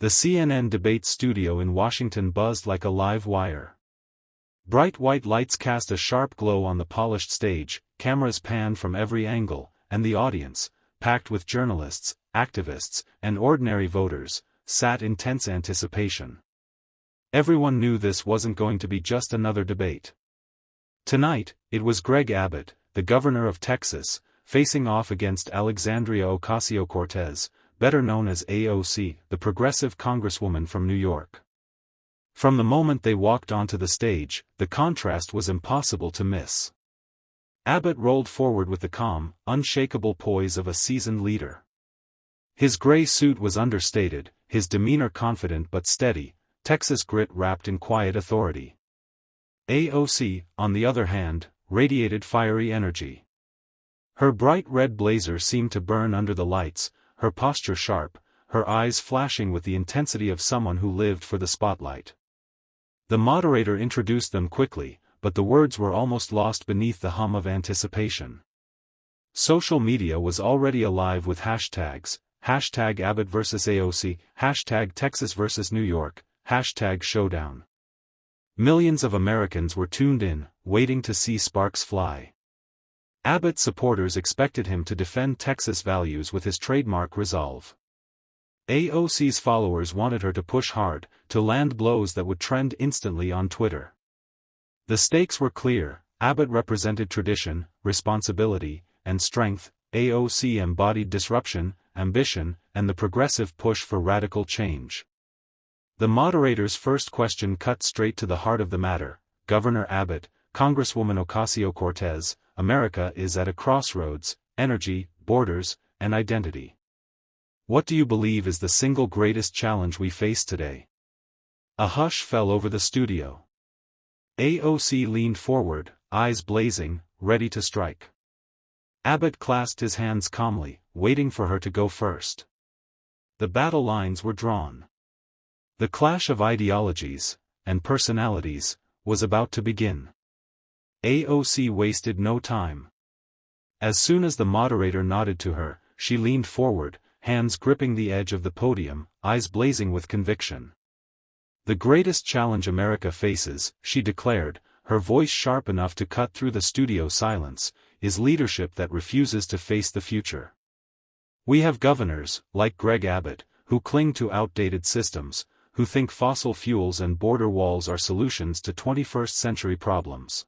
The CNN debate studio in Washington buzzed like a live wire. Bright white lights cast a sharp glow on the polished stage, cameras panned from every angle, and the audience, packed with journalists, activists, and ordinary voters, sat in tense anticipation. Everyone knew this wasn't going to be just another debate. Tonight, it was Greg Abbott, the governor of Texas, facing off against Alexandria Ocasio-Cortez, better known as AOC, the progressive congresswoman from New York. From the moment they walked onto the stage, the contrast was impossible to miss. Abbott rolled forward with the calm, unshakable poise of a seasoned leader. His gray suit was understated, his demeanor confident but steady, Texas grit wrapped in quiet authority. AOC, on the other hand, radiated fiery energy. Her bright red blazer seemed to burn under the lights, her posture sharp, her eyes flashing with the intensity of someone who lived for the spotlight. The moderator introduced them quickly, but the words were almost lost beneath the hum of anticipation. Social media was already alive with hashtags, hashtag Abbott vs AOC, hashtag Texas vs New York, hashtag Showdown. Millions of Americans were tuned in, waiting to see sparks fly. Abbott supporters expected him to defend Texas values with his trademark resolve. AOC's followers wanted her to push hard, to land blows that would trend instantly on Twitter. The stakes were clear: Abbott represented tradition, responsibility, and strength, AOC embodied disruption, ambition, and the progressive push for radical change. The moderator's first question cut straight to the heart of the matter. Governor Abbott, Congresswoman Ocasio-Cortez, America is at a crossroads: energy, borders, and identity. What do you believe is the single greatest challenge we face today? A hush fell over the studio. AOC leaned forward, eyes blazing, ready to strike. Abbott clasped his hands calmly, waiting for her to go first. The battle lines were drawn. The clash of ideologies, and personalities, was about to begin. AOC wasted no time. As soon as the moderator nodded to her, she leaned forward, hands gripping the edge of the podium, eyes blazing with conviction. The greatest challenge America faces, she declared, her voice sharp enough to cut through the studio silence, is leadership that refuses to face the future. We have governors, like Greg Abbott, who cling to outdated systems, who think fossil fuels and border walls are solutions to 21st century problems.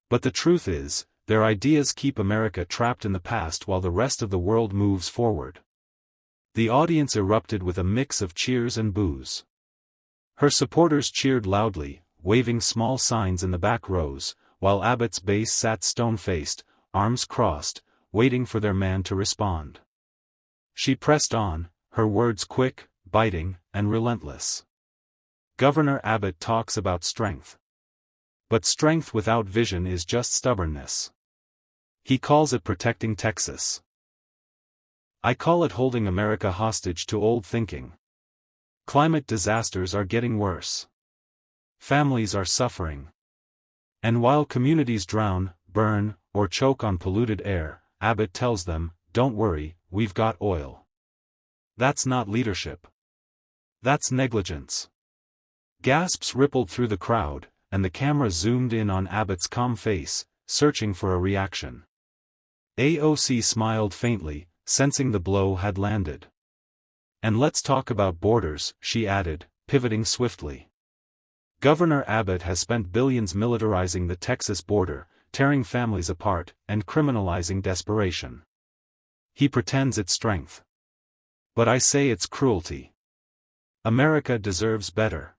But the truth is, their ideas keep America trapped in the past while the rest of the world moves forward. The audience erupted with a mix of cheers and boos. Her supporters cheered loudly, waving small signs in the back rows, while Abbott's base sat stone-faced, arms crossed, waiting for their man to respond. She pressed on, her words quick, biting, and relentless. Governor Abbott talks about strength. But strength without vision is just stubbornness. He calls it protecting Texas. I call it holding America hostage to old thinking. Climate disasters are getting worse. Families are suffering. And while communities drown, burn, or choke on polluted air, Abbott tells them, "Don't worry, we've got oil." That's not leadership. That's negligence. Gasps rippled through the crowd, and the camera zoomed in on Abbott's calm face, searching for a reaction. AOC smiled faintly, sensing the blow had landed. "And let's talk about borders," she added, pivoting swiftly. Governor Abbott has spent billions militarizing the Texas border, tearing families apart, and criminalizing desperation. He pretends it's strength. But I say it's cruelty. America deserves better.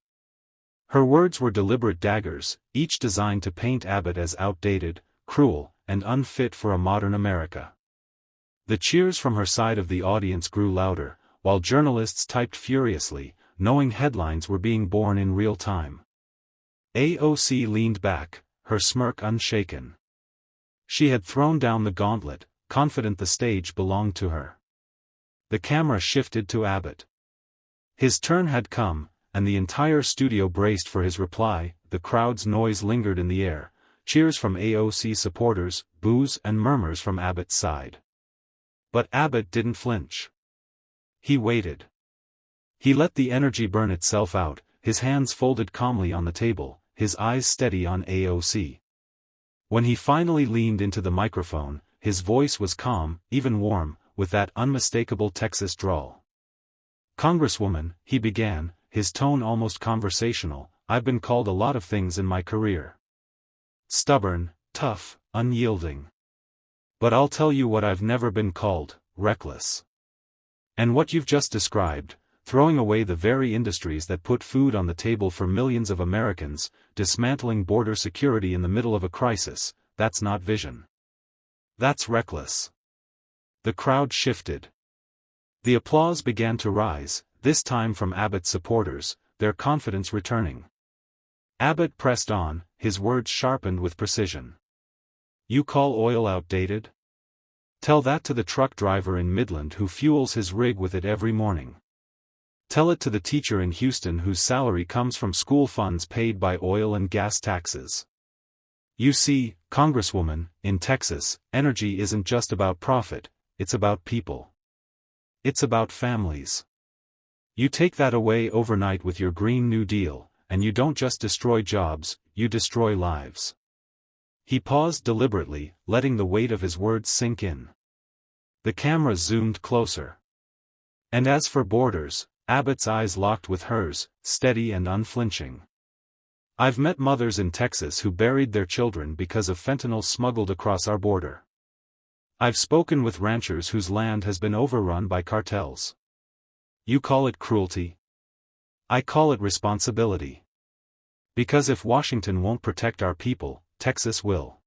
Her words were deliberate daggers, each designed to paint Abbott as outdated, cruel, and unfit for a modern America. The cheers from her side of the audience grew louder, while journalists typed furiously, knowing headlines were being born in real time. AOC leaned back, her smirk unshaken. She had thrown down the gauntlet, confident the stage belonged to her. The camera shifted to Abbott. His turn had come, and the entire studio braced for his reply. The crowd's noise lingered in the air, cheers from AOC supporters, boos and murmurs from Abbott's side. But Abbott didn't flinch. He waited. He let the energy burn itself out, his hands folded calmly on the table, his eyes steady on AOC. When he finally leaned into the microphone, his voice was calm, even warm, with that unmistakable Texas drawl. "Congresswoman," he began, his tone almost conversational, "I've been called a lot of things in my career. Stubborn, tough, unyielding. But I'll tell you what I've never been called: reckless. And what you've just described, throwing away the very industries that put food on the table for millions of Americans, dismantling border security in the middle of a crisis, that's not vision. That's reckless." The crowd shifted. The applause began to rise, this time from Abbott's supporters, their confidence returning. Abbott pressed on, his words sharpened with precision. "You call oil outdated? Tell that to the truck driver in Midland who fuels his rig with it every morning. Tell it to the teacher in Houston whose salary comes from school funds paid by oil and gas taxes. You see, Congresswoman, in Texas, energy isn't just about profit, it's about people. It's about families. You take that away overnight with your Green New Deal, and you don't just destroy jobs, you destroy lives." He paused deliberately, letting the weight of his words sink in. The camera zoomed closer. And as for borders, Abbott's eyes locked with hers, steady and unflinching. "I've met mothers in Texas who buried their children because of fentanyl smuggled across our border. I've spoken with ranchers whose land has been overrun by cartels. You call it cruelty? I call it responsibility. Because if Washington won't protect our people, Texas will.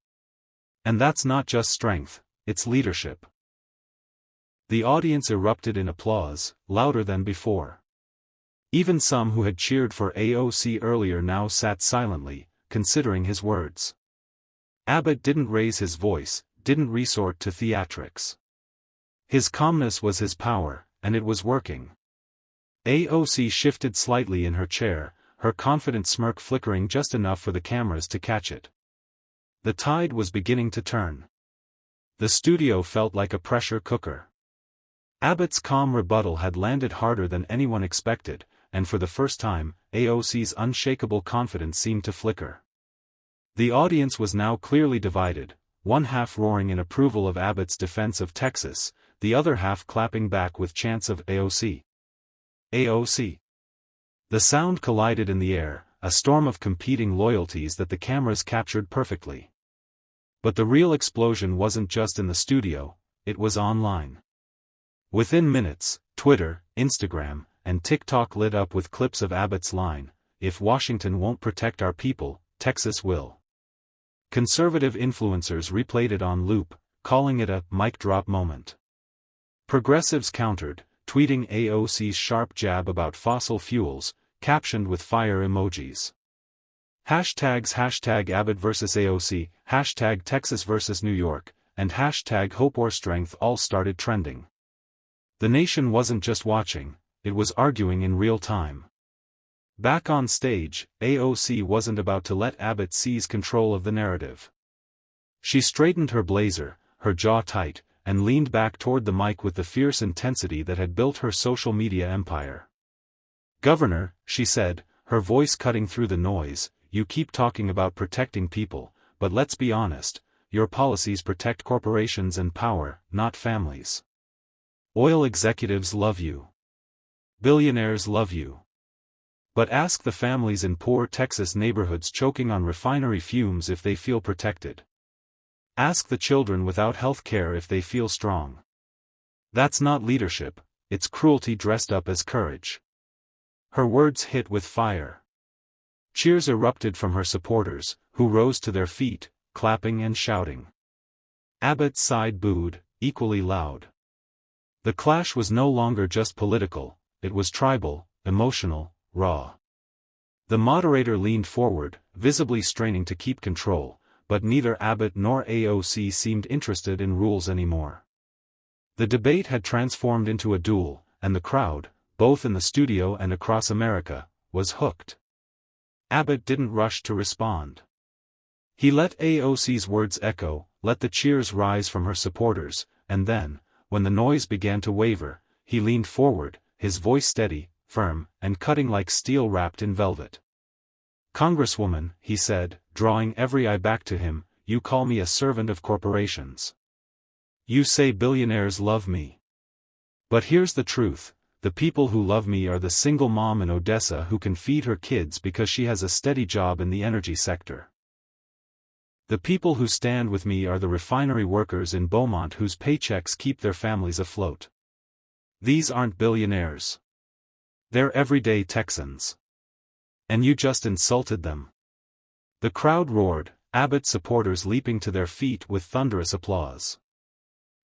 And that's not just strength, it's leadership." The audience erupted in applause, louder than before. Even some who had cheered for AOC earlier now sat silently, considering his words. Abbott didn't raise his voice, didn't resort to theatrics. His calmness was his power, and it was working. AOC shifted slightly in her chair, her confident smirk flickering just enough for the cameras to catch it. The tide was beginning to turn. The studio felt like a pressure cooker. Abbott's calm rebuttal had landed harder than anyone expected, and for the first time, AOC's unshakable confidence seemed to flicker. The audience was now clearly divided, one half roaring in approval of Abbott's defense of Texas, the other half clapping back with chants of AOC. AOC. The sound collided in the air, a storm of competing loyalties that the cameras captured perfectly. But the real explosion wasn't just in the studio, it was online. Within minutes, Twitter, Instagram, and TikTok lit up with clips of Abbott's line, "If Washington won't protect our people, Texas will." Conservative influencers replayed it on loop, calling it a mic drop moment. Progressives countered, tweeting AOC's sharp jab about fossil fuels, captioned with fire emojis. Hashtags #Abbott vs AOC, #Texas vs New York, and #Hope or Strength all started trending. The nation wasn't just watching, it was arguing in real time. Back on stage, AOC wasn't about to let Abbott seize control of the narrative. She straightened her blazer, her jaw tight, and leaned back toward the mic with the fierce intensity that had built her social media empire. "Governor," she said, her voice cutting through the noise, "you keep talking about protecting people, but let's be honest, your policies protect corporations and power, not families. Oil executives love you. Billionaires love you. But ask the families in poor Texas neighborhoods choking on refinery fumes if they feel protected. Ask the children without health care if they feel strong. That's not leadership, it's cruelty dressed up as courage." Her words hit with fire. Cheers erupted from her supporters, who rose to their feet, clapping and shouting. Abbott's side booed, equally loud. The clash was no longer just political, it was tribal, emotional, raw. The moderator leaned forward, visibly straining to keep control, but neither Abbott nor AOC seemed interested in rules anymore. The debate had transformed into a duel, and the crowd, both in the studio and across America, was hooked. Abbott didn't rush to respond. He let AOC's words echo, let the cheers rise from her supporters, and then, when the noise began to waver, he leaned forward, his voice steady, firm, and cutting like steel wrapped in velvet. "Congresswoman," he said, drawing every eye back to him, "you call me a servant of corporations. You say billionaires love me. But here's the truth, the people who love me are the single mom in Odessa who can feed her kids because she has a steady job in the energy sector. The people who stand with me are the refinery workers in Beaumont whose paychecks keep their families afloat. These aren't billionaires. They're everyday Texans. And you just insulted them." The crowd roared, Abbott supporters leaping to their feet with thunderous applause.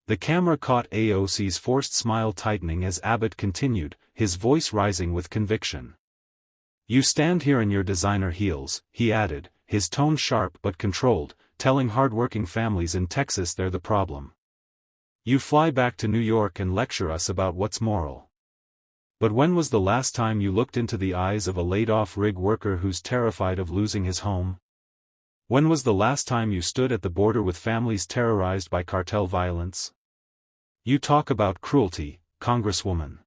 The camera caught AOC's forced smile tightening as Abbott continued, his voice rising with conviction. "You stand here in your designer heels," he added, his tone sharp but controlled, "telling hard-working families in Texas they're the problem. You fly back to New York and lecture us about what's moral. But when was the last time you looked into the eyes of a laid-off rig worker who's terrified of losing his home? When was the last time you stood at the border with families terrorized by cartel violence? You talk about cruelty, Congresswoman.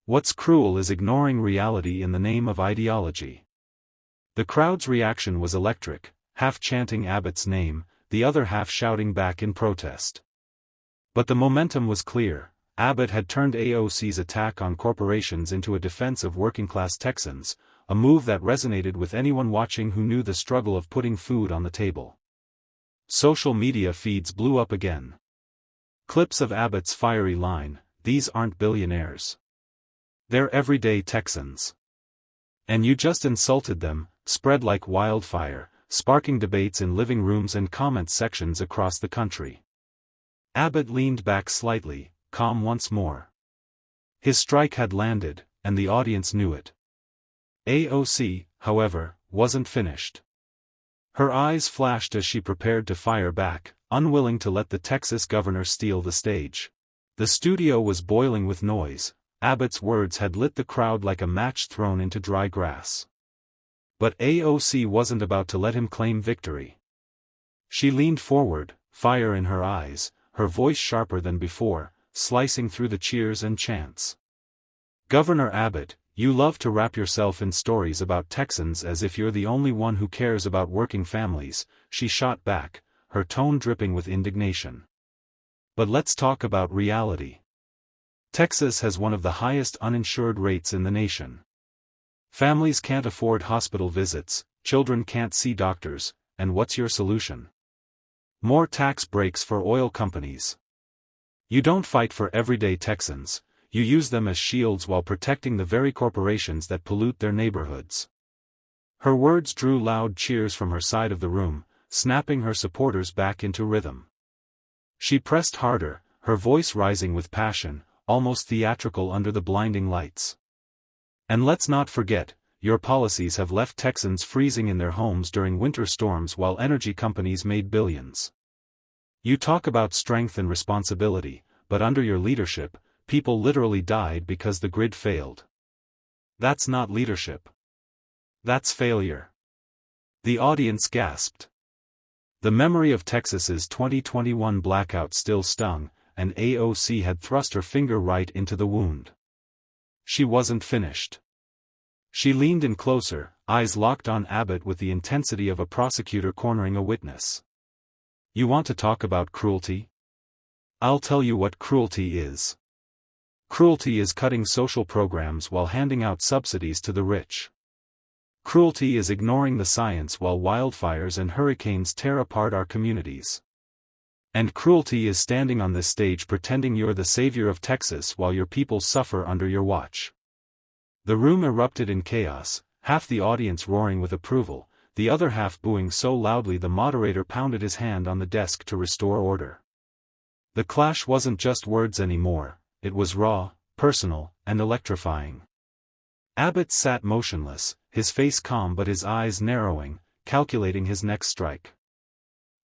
What's cruel is ignoring reality in the name of ideology." The crowd's reaction was electric, half chanting Abbott's name, the other half shouting back in protest. But the momentum was clear. Abbott had turned AOC's attack on corporations into a defense of working-class Texans, a move that resonated with anyone watching who knew the struggle of putting food on the table. Social media feeds blew up again. Clips of Abbott's fiery line, "These aren't billionaires. They're everyday Texans. And you just insulted them," spread like wildfire, sparking debates in living rooms and comment sections across the country. Abbott leaned back slightly, calm once more. His strike had landed, and the audience knew it. AOC, however, wasn't finished. Her eyes flashed as she prepared to fire back, unwilling to let the Texas governor steal the stage. The studio was boiling with noise. Abbott's words had lit the crowd like a match thrown into dry grass. But AOC wasn't about to let him claim victory. She leaned forward, fire in her eyes, her voice sharper than before, slicing through the cheers and chants. "Governor Abbott, you love to wrap yourself in stories about Texans as if you're the only one who cares about working families," she shot back, her tone dripping with indignation. "But let's talk about reality. Texas has one of the highest uninsured rates in the nation. Families can't afford hospital visits, children can't see doctors, and what's your solution? More tax breaks for oil companies. You don't fight for everyday Texans, you use them as shields while protecting the very corporations that pollute their neighborhoods." Her words drew loud cheers from her side of the room, snapping her supporters back into rhythm. She pressed harder, her voice rising with passion, almost theatrical under the blinding lights. "And let's not forget, your policies have left Texans freezing in their homes during winter storms while energy companies made billions. You talk about strength and responsibility, but under your leadership, people literally died because the grid failed. That's not leadership. That's failure." The audience gasped. The memory of Texas's 2021 blackout still stung, and AOC had thrust her finger right into the wound. She wasn't finished. She leaned in closer, eyes locked on Abbott with the intensity of a prosecutor cornering a witness. "You want to talk about cruelty? I'll tell you what cruelty is. Cruelty is cutting social programs while handing out subsidies to the rich. Cruelty is ignoring the science while wildfires and hurricanes tear apart our communities. And cruelty is standing on this stage pretending you're the savior of Texas while your people suffer under your watch." The room erupted in chaos, half the audience roaring with approval, the other half booing so loudly the moderator pounded his hand on the desk to restore order. The clash wasn't just words anymore, it was raw, personal, and electrifying. Abbott sat motionless, his face calm but his eyes narrowing, calculating his next strike.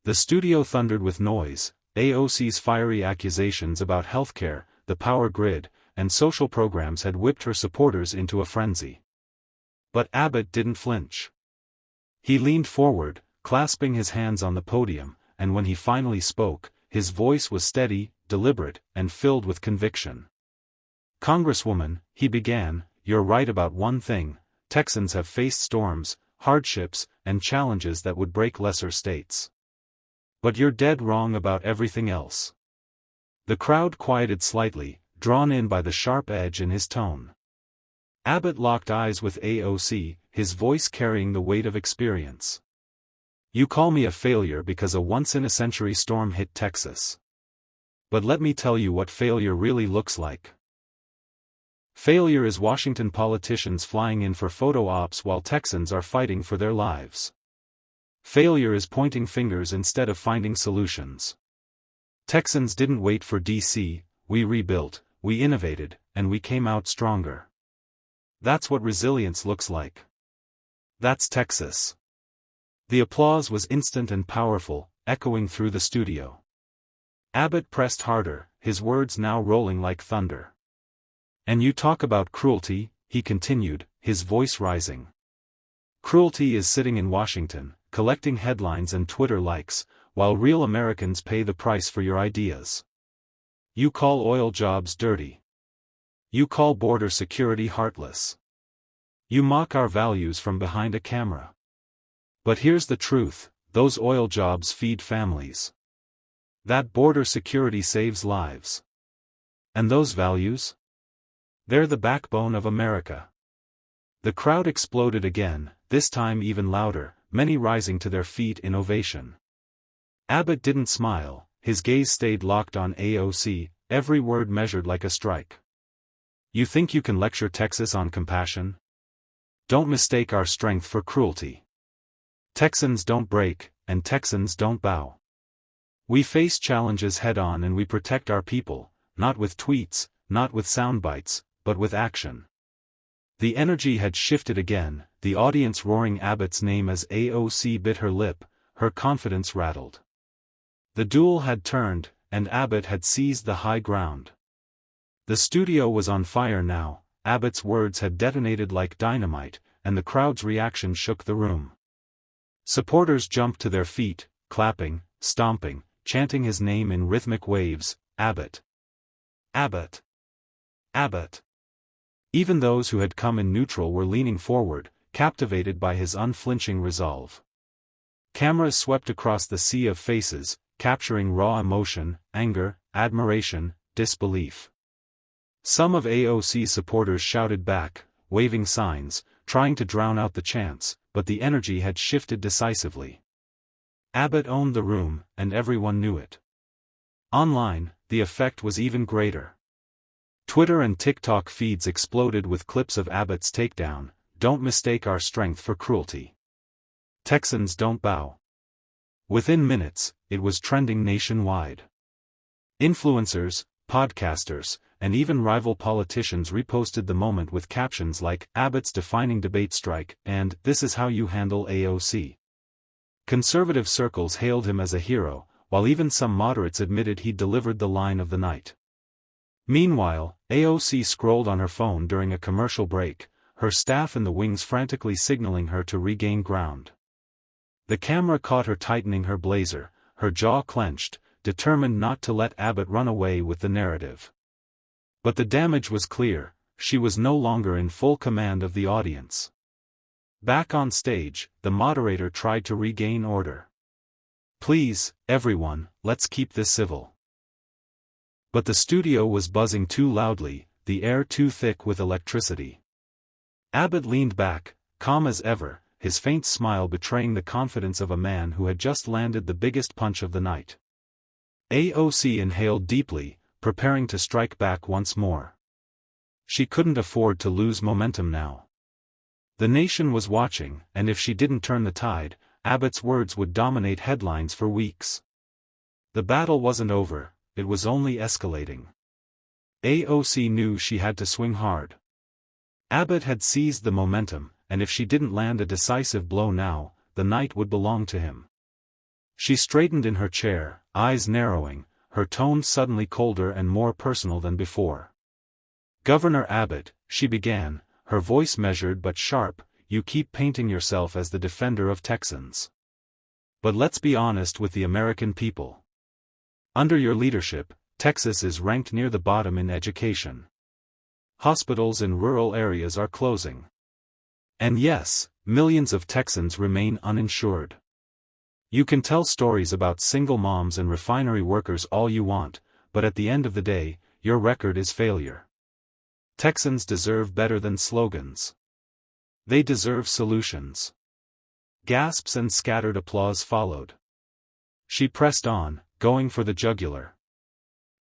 The studio thundered with noise. AOC's fiery accusations about healthcare, the power grid, and social programs had whipped her supporters into a frenzy. But Abbott didn't flinch. He leaned forward, clasping his hands on the podium, and when he finally spoke, his voice was steady, deliberate, and filled with conviction. "Congresswoman," he began, you're right about one thing: Texans have faced storms, hardships, and challenges that would break lesser states. But you're dead wrong about everything else." The crowd quieted slightly, drawn in by the sharp edge in his tone. Abbott locked eyes with AOC, his voice carrying the weight of experience. "You call me a failure because a once-in-a-century storm hit Texas. But let me tell you what failure really looks like. Failure is Washington politicians flying in for photo ops while Texans are fighting for their lives. Failure is pointing fingers instead of finding solutions. Texans didn't wait for DC, we rebuilt, we innovated, and we came out stronger. That's what resilience looks like. That's Texas." The applause was instant and powerful, echoing through the studio. Abbott pressed harder, his words now rolling like thunder. "And you talk about cruelty," he continued, his voice rising. "Cruelty is sitting in Washington, collecting headlines and Twitter likes, while real Americans pay the price for your ideas. You call oil jobs dirty. You call border security heartless. You mock our values from behind a camera. But here's the truth: those oil jobs feed families. That border security saves lives. And those values? They're the backbone of America." The crowd exploded again, this time even louder, many rising to their feet in ovation. Abbott didn't smile, his gaze stayed locked on AOC, every word measured like a strike. "You think you can lecture Texas on compassion? Don't mistake our strength for cruelty. Texans don't break, and Texans don't bow. We face challenges head-on and we protect our people, not with tweets, not with soundbites, but with action." The energy had shifted again, the audience roaring Abbott's name as AOC bit her lip, her confidence rattled. The duel had turned, and Abbott had seized the high ground. The studio was on fire now, Abbott's words had detonated like dynamite, and the crowd's reaction shook the room. Supporters jumped to their feet, clapping, stomping, chanting his name in rhythmic waves: "Abbott! Abbott! Abbott!" Even those who had come in neutral were leaning forward, captivated by his unflinching resolve. Cameras swept across the sea of faces, capturing raw emotion, anger, admiration, disbelief. Some of AOC's supporters shouted back, waving signs, trying to drown out the chants, but the energy had shifted decisively. Abbott owned the room, and everyone knew it. Online, the effect was even greater. Twitter and TikTok feeds exploded with clips of Abbott's takedown: "Don't mistake our strength for cruelty. Texans don't bow." Within minutes, it was trending nationwide. Influencers, podcasters, and even rival politicians reposted the moment with captions like "Abbott's defining debate strike" and "This is how you handle AOC." Conservative circles hailed him as a hero, while even some moderates admitted he'd delivered the line of the night. Meanwhile, AOC scrolled on her phone during a commercial break, her staff in the wings frantically signaling her to regain ground. The camera caught her tightening her blazer, her jaw clenched, determined not to let Abbott run away with the narrative. But the damage was clear: she was no longer in full command of the audience. Back on stage, the moderator tried to regain order. "Please, everyone, let's keep this civil." But the studio was buzzing too loudly, the air too thick with electricity. Abbott leaned back, calm as ever, his faint smile betraying the confidence of a man who had just landed the biggest punch of the night. AOC inhaled deeply, preparing to strike back once more. She couldn't afford to lose momentum now. The nation was watching, and if she didn't turn the tide, Abbott's words would dominate headlines for weeks. The battle wasn't over, it was only escalating. AOC knew she had to swing hard. Abbott had seized the momentum, and if she didn't land a decisive blow now, the night would belong to him. She straightened in her chair, eyes narrowing, her tone suddenly colder and more personal than before. "Governor Abbott," she began, her voice measured but sharp, "you keep painting yourself as the defender of Texans. But let's be honest with the American people. Under your leadership, Texas is ranked near the bottom in education. hospitals in rural areas are closing. And yes, millions of Texans remain uninsured. You can tell stories about single moms and refinery workers all you want, but at the end of the day, your record is failure. Texans deserve better than slogans. They deserve solutions. Gasps and scattered applause followed. She pressed on, going for the jugular.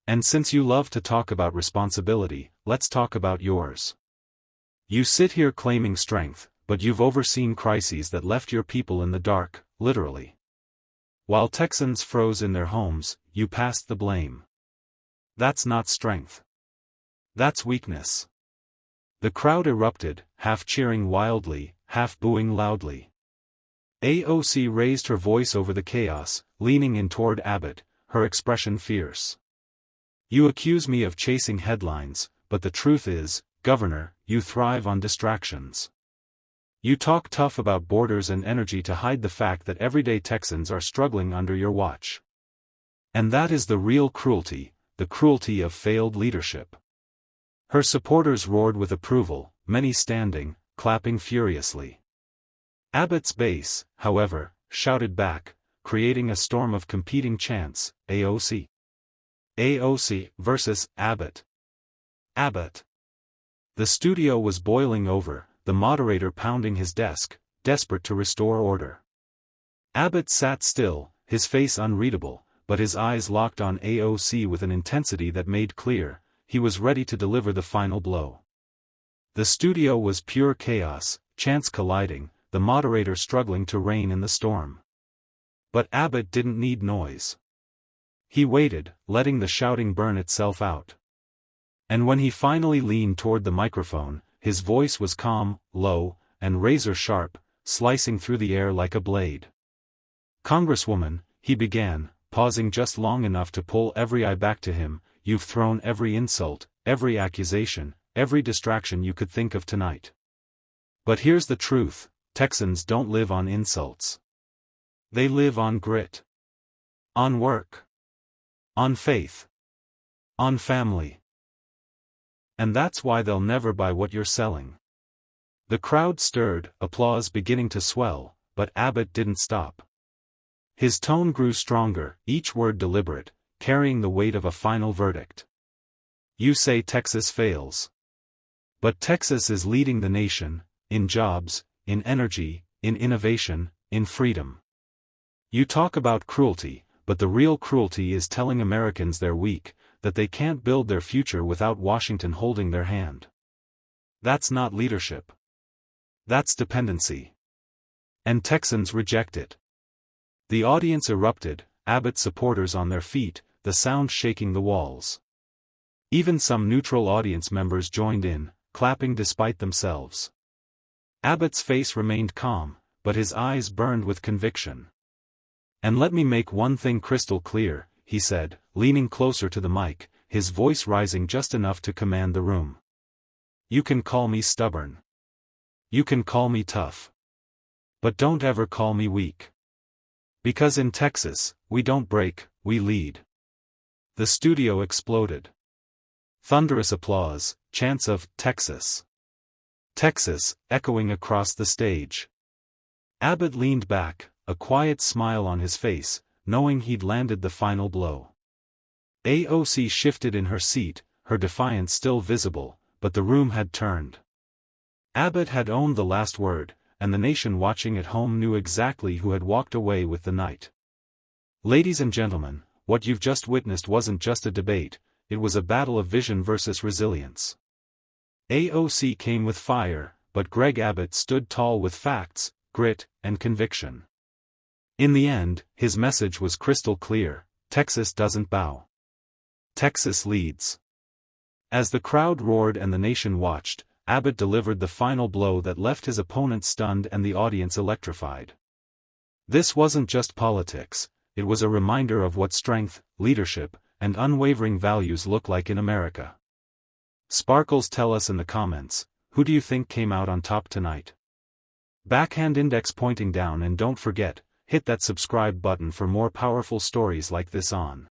And since you love to talk about responsibility, let's talk about yours. You sit here claiming strength, but you've overseen crises that left your people in the dark, literally. While Texans froze in their homes, you passed the blame. That's not strength. That's weakness. The crowd erupted, half cheering wildly, half booing loudly. AOC raised her voice over the chaos, leaning in toward Abbott, her expression fierce. You accuse me of chasing headlines, but the truth is, Governor, you thrive on distractions. You talk tough about borders and energy to hide the fact that everyday Texans are struggling under your watch. And that is the real cruelty, the cruelty of failed leadership. Her supporters roared with approval, many standing, clapping furiously. Abbott's base, however, shouted back, creating a storm of competing chants, AOC. AOC versus Abbott. Abbott. The studio was boiling over, the moderator pounding his desk, desperate to restore order. Abbott sat still, his face unreadable, but his eyes locked on AOC with an intensity that made clear, he was ready to deliver the final blow. The studio was pure chaos, chants colliding, the moderator struggling to rein in the storm. But Abbott didn't need noise. He waited, letting the shouting burn itself out. And when he finally leaned toward the microphone, his voice was calm, low, and razor-sharp, slicing through the air like a blade. Congresswoman, he began, pausing just long enough to pull every eye back to him, you've thrown every insult, every accusation, every distraction you could think of tonight. But here's the truth, Texans don't live on insults. They live on grit. On work. On faith. On family. And that's why they'll never buy what you're selling. The crowd stirred, applause beginning to swell, but Abbott didn't stop. His tone grew stronger, each word deliberate, carrying the weight of a final verdict. You say Texas fails. But Texas is leading the nation, in jobs, in energy, in innovation, in freedom. You talk about cruelty, but the real cruelty is telling Americans they're weak, that they can't build their future without Washington holding their hand. That's not leadership. That's dependency. And Texans reject it. The audience erupted, Abbott supporters on their feet, the sound shaking the walls. Even some neutral audience members joined in, clapping despite themselves. Abbott's face remained calm, but his eyes burned with conviction. And let me make one thing crystal clear, he said, leaning closer to the mic, his voice rising just enough to command the room. You can call me stubborn. You can call me tough. But don't ever call me weak. Because in Texas, we don't break, we lead. The studio exploded. Thunderous applause, chants of Texas. Texas, echoing across the stage. Abbott leaned back, a quiet smile on his face, knowing he'd landed the final blow. AOC shifted in her seat, her defiance still visible, but the room had turned. Abbott had owned the last word, and the nation watching at home knew exactly who had walked away with the night. Ladies and gentlemen, what you've just witnessed wasn't just a debate, it was a battle of vision versus resilience. AOC came with fire, but Greg Abbott stood tall with facts, grit, and conviction. In the end, his message was crystal clear, Texas doesn't bow. Texas leads. As the crowd roared and the nation watched, Abbott delivered the final blow that left his opponent stunned and the audience electrified. This wasn't just politics, it was a reminder of what strength, leadership, and unwavering values look like in America. Sparkles, tell us in the comments, who do you think came out on top tonight? Backhand index pointing down, and don't forget, hit that subscribe button for more powerful stories like this on